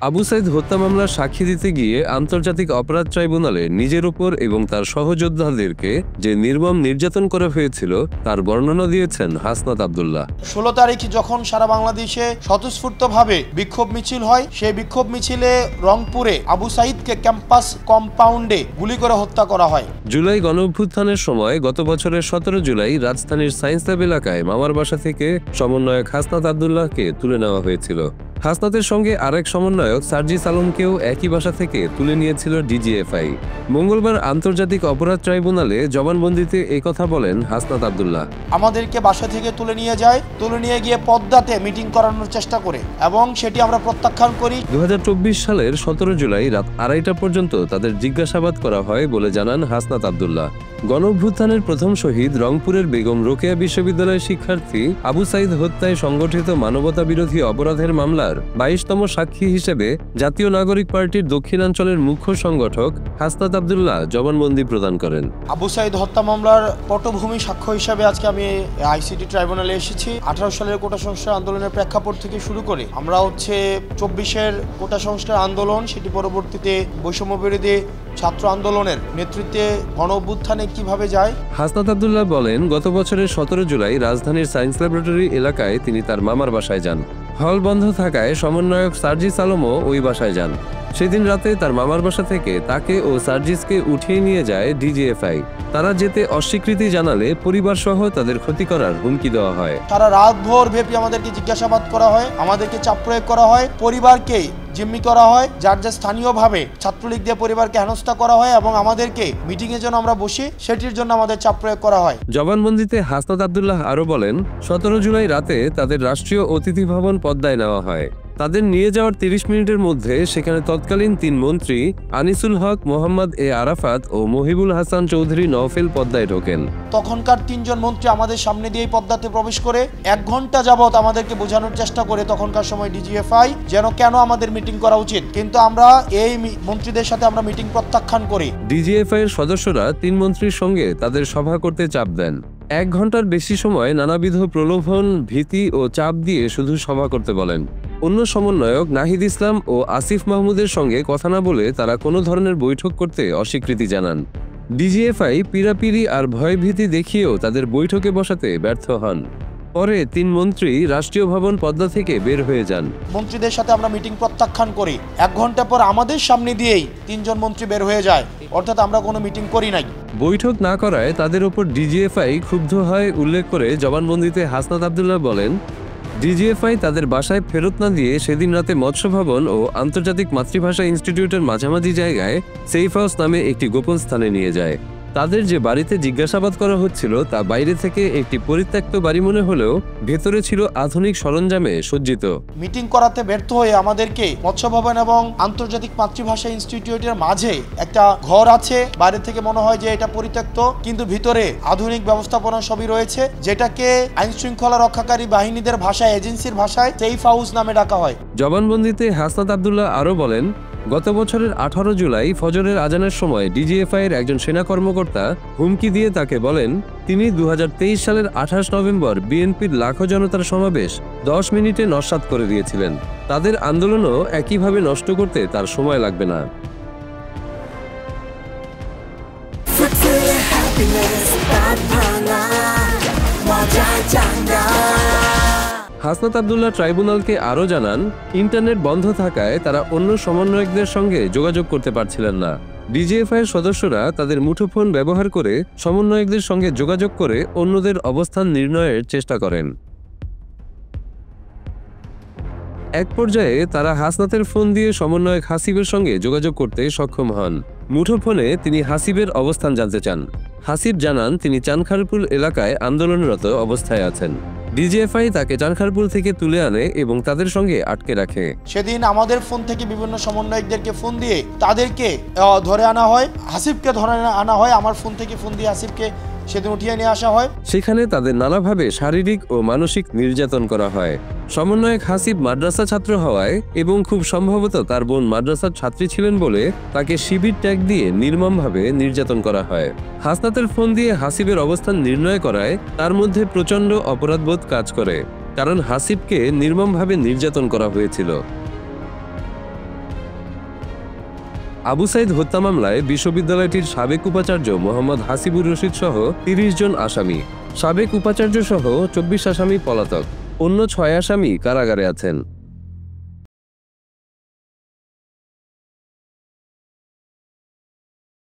আবু সাইদ হত্যা মামলার সাক্ষী দিতে গিয়ে আন্তর্জাতিক অপরাধ ট্রাইব্যুনালে নিজের উপর এবং তার সহযোদ্ধাদেরকে যে নির্মম নির্যাতন করা হয়েছিল তার বর্ণনা দিয়েছেন হাসনাত আব্দুল্লাহ। 16 তারিখ যখন সারা বাংলাদেশে স্বতঃস্ফূর্তভাবে বিক্ষোভ মিছিল হয়, সেই বিক্ষোভ মিছিলে রংপুরে আবু সাইদকে ক্যাম্পাস কম্পাউন্ডে গুলি করে হত্যা করা হয়। জুলাই গণঅভ্যুত্থানের সময় গত বছরের 17 জুলাই রাজধানীর সায়েন্স ল্যাব এলাকায় মামার বাসা থেকে সমন্বয়ক হাসনাত আব্দুল্লাহকে তুলে নেওয়া হয়েছিল। হাসনাতের সঙ্গে আরেক সমন্বয়ক সার্জিস আলমকেও একই বাসা থেকে তুলে নিয়েছিল ডিজিএফআই। মঙ্গলবার আন্তর্জাতিক অপরাধ ট্রাইব্যুনালে জবানবন্দিতে একথা বলেন হাসনাত আব্দুল্লাহ। আমাদেরকে বাসা থেকে তুলে নিয়ে গিয়ে পদ্মাতে মিটিং করানোর চেষ্টা করে এবং সেটি আমরা প্রত্যাখ্যান করি। 2024 সালের 17 জুলাই রাত 2:30টা পর্যন্ত তাদের জিজ্ঞাসাবাদ করা হয় বলে জানান হাসনাত আব্দুল্লাহ। গণঅভ্যুত্থানের প্রথম শহীদ রংপুরের বেগম রোকেয়া বিশ্ববিদ্যালয়ের শিক্ষার্থী আবু সাইদ হত্যায় সংগঠিত মানবতা বিরোধী অপরাধের মামলার 22তম সাক্ষী হিসেবে জাতীয় নাগরিক পার্টির দক্ষিণাঞ্চলের মুখ্য সংগঠক হাসনাত আব্দুল্লাহ জবানবন্দি প্রদান করেন। আবু সাইদ হত্যা মামলার পটভূমি সাক্ষ্য হিসেবে আজকে আমি আইসিটি ট্রাইব্যুনালে এসেছি। 18 সালের কোটা সংস্কার আন্দোলনের প্রেক্ষাপট থেকে শুরু করে আমরা 24-এর কোটা সংস্কার আন্দোলন, সেটি পরবর্তীতে বৈষম্য বিরোধী ছাত্র আন্দোলনের নেতৃত্বে গণঅভ্যুত্থানে কিভাবে যায়। হাসনাত আব্দুল্লাহ বলেন, গত বছরের 17 জুলাই রাজধানীর সায়েন্স ল্যাবরেটরি এলাকায় তিনি তার মামার বাসায় যান। হল বন্ধ থাকায় সমন্বয়ক সার্জিস আলমও ওই বাসায় যান। সেদিন রাতে তার মামার বাসা থেকে তাকে ও সার্জিসকে উঠিয়ে নিয়ে যায় ডিজিএফআই। তারা যেতে অস্বীকৃতি জানালে পরিবার সহ তাদের ক্ষতি করার হুমকি দেওয়া হয়। সারা রাত ভোর ব্যাপী আমাদেরকে জিজ্ঞাসাবাদ করা হয়, আমাদেরকে চাপ প্রয়োগ করা হয়, পরিবারকে জিম্মি করা হয়, যার যা স্থানীয়ভাবে ছাত্রলীগ দিয়ে পরিবারকে হেনস্থা করা হয় এবং আমাদেরকে মিটিং এর জন্য আমরা বসি, সেটির জন্য আমাদের চাপ প্রয়োগ করা হয়। জবানবন্দিতে হাসনাত আব্দুল্লাহ আরো বলেন, 17 জুলাই রাতে তাদের রাষ্ট্রীয় অতিথি ভবন পদ্মায় নেওয়া হয়। তাদের নিয়ে যাওয়ার 30 মিনিটের মধ্যে সেখানে তৎকালীন 3 মন্ত্রী আনিসুল হক, মোহাম্মদ এ আরাফাত ও মহিবুল হাসান চৌধুরী নওফেল পদ্মায় ঢোকেন। তখনকার 3 জন মন্ত্রী আমাদের সামনে দিয়ে পদ্মাতে প্রবেশ করে 1 ঘন্টা যাবত আমাদেরকে বোঝানোর চেষ্টা করে তখনকার সময় ডিজিএফআই যেন কেন আমাদের মিটিং করা উচিত, কিন্তু আমরা এই মন্ত্রীদের সাথে আমরা মিটিং প্রত্যাখ্যান করি। ডিজিএফআই এর সদস্যরা 3 মন্ত্রীর সঙ্গে তাদের সভা করতে চাপ দেন। 1 ঘন্টার বেশি সময় নানাবিধ প্রলোভন, ভীতি ও চাপ দিয়ে শুধু সভা করতে বলেন। অন্য সমন্বয়ক নাহিদ ইসলাম ও আসিফ মাহমুদের সঙ্গে কথা না বলে তারা কোনো ধরনের বৈঠক করতে অস্বীকৃতি জানান। ডিজিএফআই পিরাপিরি আর ভয়ভীতি দেখিয়েও তাদের বৈঠকে বসাতে ব্যর্থ হন। পরে 3 মন্ত্রী রাষ্ট্রীয় ভবন পদ্মা থেকে বের হয়ে যান। মন্ত্রীদের সাথে আমরা মিটিং প্রত্যাখ্যান করি। 1 ঘন্টা পর আমাদের সামনে দিয়েই 3 জন মন্ত্রী বের হয়ে যায়, অর্থাৎ আমরা কোনো মিটিং করি নাই। বৈঠক না করায় তাদের উপর ডিজিএফআই ক্ষুব্ধ হয় উল্লেখ করে জবানবন্দিতে হাসনাত আব্দুল্লাহ বলেন, ডিজিএফআই তাদের বাসায় ফেরত না দিয়ে সেদিন রাতে মৎস্য ভবন ও আন্তর্জাতিক মাতৃভাষা ইনস্টিটিউটের মাঝামাঝি জায়গায় সেফ হাউস নামে একটি গোপন স্থানে নিয়ে যায়। তাদের যে বাড়িতে জিজ্ঞাসাবাদ করা হচ্ছিল তা বাইরে থেকে একটি পরিত্যক্ত বাড়ি মনে হলেও ভেতরে ছিল আধুনিক সরঞ্জামে সজ্জিত। মিটিং করাতে ব্যর্থ হয়ে আমাদেরকে মৎস্য ভবন এবং আন্তর্জাতিক মাতৃভাষা ইনস্টিটিউটের মাঝে একটা ঘর আছে, বাইরে থেকে মনে হয় যে এটা পরিত্যক্ত, কিন্তু ভিতরে আধুনিক ব্যবস্থাপনা সবই রয়েছে, যেটাকে আইন শৃঙ্খলা রক্ষাকারী বাহিনীদের ভাষায়, এজেন্সির ভাষায় সেফ হাউস নামে ডাকা হয়। জবানবন্দিতে হাসনাত আব্দুল্লাহ আরো বলেন, গত বছরের 18 জুলাই ফজরের আজানের সময় ডিজিএফআই এর একজন সেনা কর্মকর্তা হুমকি দিয়ে তাকে বলেন, তিনি 2023 সালের 28 নভেম্বর বিএনপির লাখো জনতার সমাবেশ 10 মিনিটে নস্যাৎ করে দিয়েছিলেন। তাদের আন্দোলনও একইভাবে নষ্ট করতে তার সময় লাগবে না। হাসনাত আব্দুল্লাহ ট্রাইব্যুনালকে আরও জানান, ইন্টারনেট বন্ধ থাকায় তারা অন্য সমন্বয়কদের সঙ্গে যোগাযোগ করতে পারছিলেন না। ডিজিএফআই এর সদস্যরা তাদের মুঠোফোন ব্যবহার করে সমন্বয়কদের সঙ্গে যোগাযোগ করে অন্যদের অবস্থান নির্ণয়ের চেষ্টা করেন। এক পর্যায়ে তারা হাসনাতের ফোন দিয়ে সমন্বয়ক হাসিবের সঙ্গে যোগাযোগ করতে সক্ষম হন। মুঠোফোনে তিনি হাসিবের অবস্থান জানতে চান। হাসিব জানান তিনি চানখারপুল এলাকায় আন্দোলনরত অবস্থায় আছেন। ডিজিএফআই তাকে চানখারপুল থেকে তুলে আনে এবং তাদের সঙ্গে আটকে রাখে। সেদিন আমাদের ফোন থেকে বিভিন্ন সমন্বয়কদেরকে ফোন দিয়ে তাদেরকে ধরে আনা হয়, হাসিবকে ধরে আনা হয়, আমার ফোন থেকে ফোন দিয়ে হাসিবকে সেদিন উঠিয়ে নিয়ে আসা হয়। সেখানে তাদের নানাভাবে শারীরিক ও মানসিক নির্যাতন করা হয়। সমন্বয়ক হাসিব মাদ্রাসা ছাত্র হওয়ায় এবং খুব সম্ভবত তার বোন মাদ্রাসার ছাত্রী ছিলেন বলে তাকে শিবির ট্যাগ দিয়ে নির্মমভাবে নির্যাতন করা হয়। হাসনাতের ফোন দিয়ে হাসিবের অবস্থান নির্ণয় করায় তার মধ্যে প্রচণ্ড অপরাধবোধ কাজ করে, কারণ হাসিবকে নির্মমভাবে নির্যাতন করা হয়েছিল। আবু সাইদ হত্যা মামলায় বিশ্ববিদ্যালয়টির সাবেক উপাচার্য মোহাম্মদ হাসিবুর রশিদ সহ ৩০ জন আসামি। সাবেক উপাচার্য সহ ২৪ আসামি পলাতক, অন্য ৬ আসামি কারাগারে আছেন।